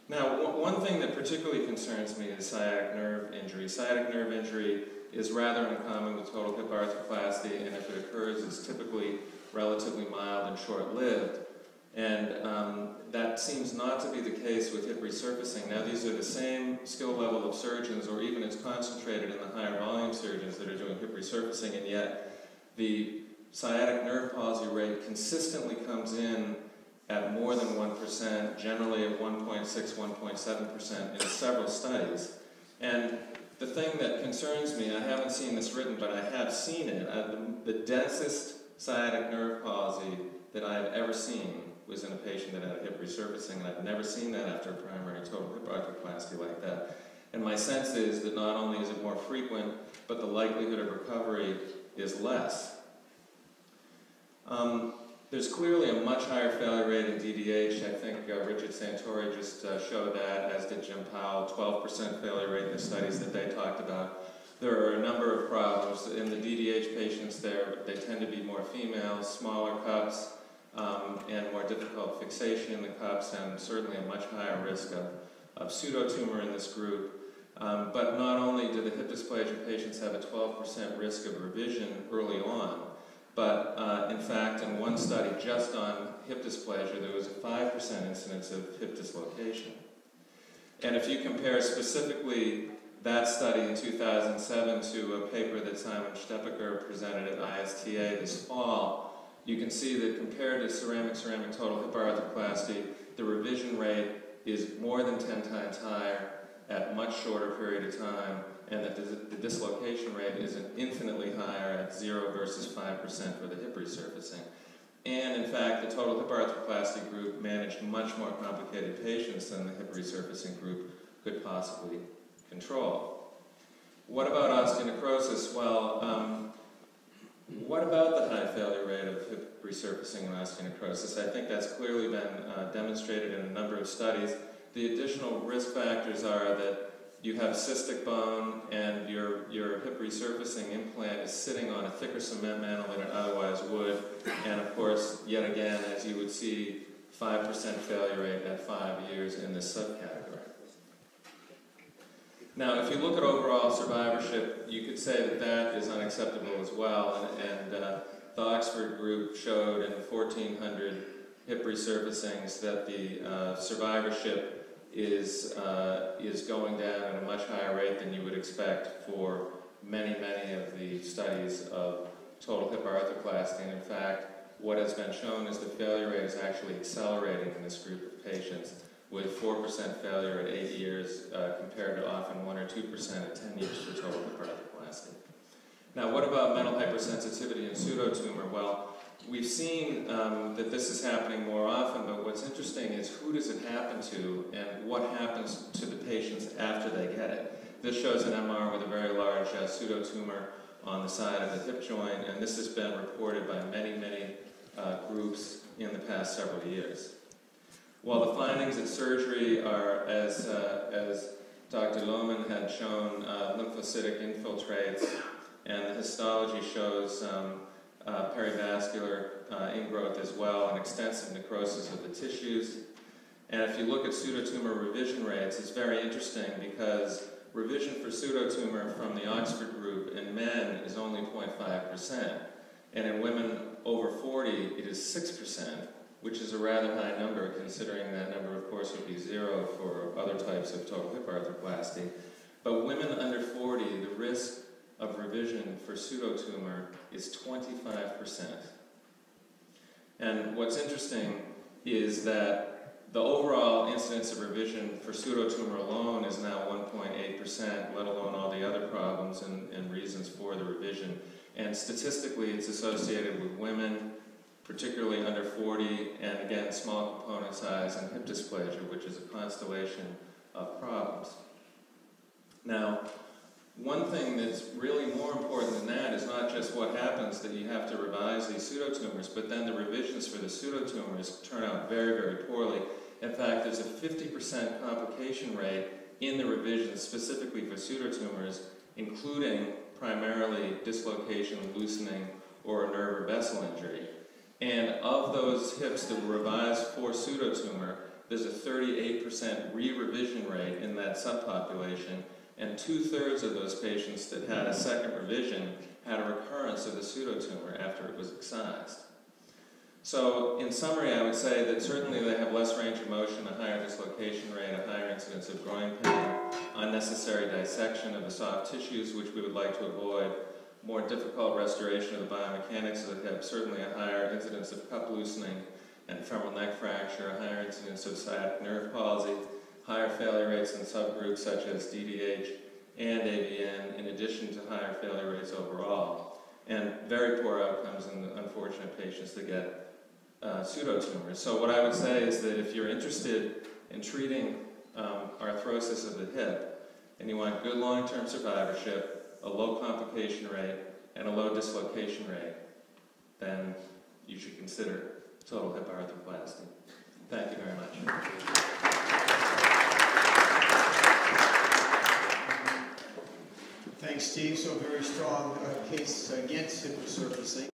Now, one thing that particularly concerns me is sciatic nerve injury. Sciatic nerve injury is rather uncommon with total hip arthroplasty, and if it occurs, it's typically relatively mild and short-lived. And that seems not to be the case with hip resurfacing. Now, these are the same skill level of surgeons, or even it's concentrated in the higher volume surgeons that are doing hip resurfacing, and yet the sciatic nerve palsy rate consistently comes in at more than 1%, generally at 1.6, 1.7% in several studies. And the thing that concerns me, I haven't seen this written, but I have seen it, the densest sciatic nerve palsy that I've ever seen was in a patient that had hip resurfacing, and I've never seen that after a primary total hip arthroplasty like that. And my sense is that not only is it more frequent, but the likelihood of recovery is less. There's clearly a much higher failure rate in DDH. I think Richard Santori just showed that, as did Jim Powell, 12% failure rate in the studies that they talked about. There are a number of problems. In the DDH patients they tend to be more females, smaller cups, and more difficult fixation in the cups, and certainly a much higher risk of pseudotumor in this group. But not only do the hip dysplasia patients have a 12% risk of revision early on, but in fact, in one study just on hip dysplasia, there was a 5% incidence of hip dislocation. And if you compare specifically that study in 2007 to a paper that Simon Stepaker presented at ISTA this fall, you can see that compared to ceramic total hip arthroplasty, the revision rate is more than 10 times higher at a much shorter period of time, and that the dislocation rate is infinitely higher at 0 versus 5% for the hip resurfacing. And in fact, the total hip arthroplasty group managed much more complicated patients than the hip resurfacing group could possibly control. What about osteonecrosis? Well, what about the high failure rate of hip resurfacing and osteonecrosis? I think that's clearly been demonstrated in a number of studies. The additional risk factors are that you have cystic bone and your hip resurfacing implant is sitting on a thicker cement mantle than it otherwise would. And of course, yet again, as you would see, 5% failure rate at 5 years in this subcategory. Now, if you look at overall survivorship, you could say that that is unacceptable as well. And the Oxford group showed in 1,400 hip resurfacings that the survivorship is going down at a much higher rate than you would expect for many of the studies of total hip arthroplasty. And in fact, what has been shown is the failure rate is actually accelerating in this group of patients, with 4% failure at 8 years compared to often 1 or 2% at 10 years for total hip arthroplasty. Now, what about mental hypersensitivity and pseudotumor? Well, we've seen that this is happening more often, but what's interesting is who does it happen to and what happens to the patients after they get it. This shows an MR with a very large pseudotumor on the side of the hip joint, and this has been reported by many groups in the past several years. Well, the findings at surgery are, as Dr. Lohman had shown, lymphocytic infiltrates, and the histology shows perivascular ingrowth as well, and extensive necrosis of the tissues. And if you look at pseudotumor revision rates, it's very interesting because revision for pseudotumor from the Oxford group in men is only 0.5%, and in women over 40 it is 6%, which is a rather high number considering that number, of course, would be 0 for other types of total hip arthroplasty. But women under 40, the risk of revision for pseudotumor is 25%. And what's interesting is that the overall incidence of revision for pseudotumor alone is now 1.8%, let alone all the other problems and reasons for the revision. And statistically, it's associated with women, particularly under 40, and again, small component size and hip dysplasia, which is a constellation of problems. Now, one thing that's really more important than that is not just what happens that you have to revise these pseudotumors, but then the revisions for the pseudotumors turn out very poorly. In fact, there's a 50% complication rate in the revisions specifically for pseudotumors, including primarily dislocation, loosening, or a nerve or vessel injury. And of those hips that were revised for pseudotumor, there's a 38% re-revision rate in that subpopulation, and 2/3 of those patients that had a second revision had a recurrence of the pseudotumor after it was excised. So in summary, I would say that certainly they have less range of motion, a higher dislocation rate, a higher incidence of groin pain, unnecessary dissection of the soft tissues, which we would like to avoid, more difficult restoration of the biomechanics of the hip, certainly a higher incidence of cup loosening and femoral neck fracture, a higher incidence of sciatic nerve palsy, higher failure rates in subgroups such as DDH and AVN, in addition to higher failure rates overall, and very poor outcomes in the unfortunate patients that get pseudotumors. So what I would say is that if you're interested in treating arthrosis of the hip and you want good long-term survivorship, a low complication rate, and a low dislocation rate, then you should consider total hip arthroplasty. Thank you very much. Thanks, Steve. So a very strong case against hip resurfacing.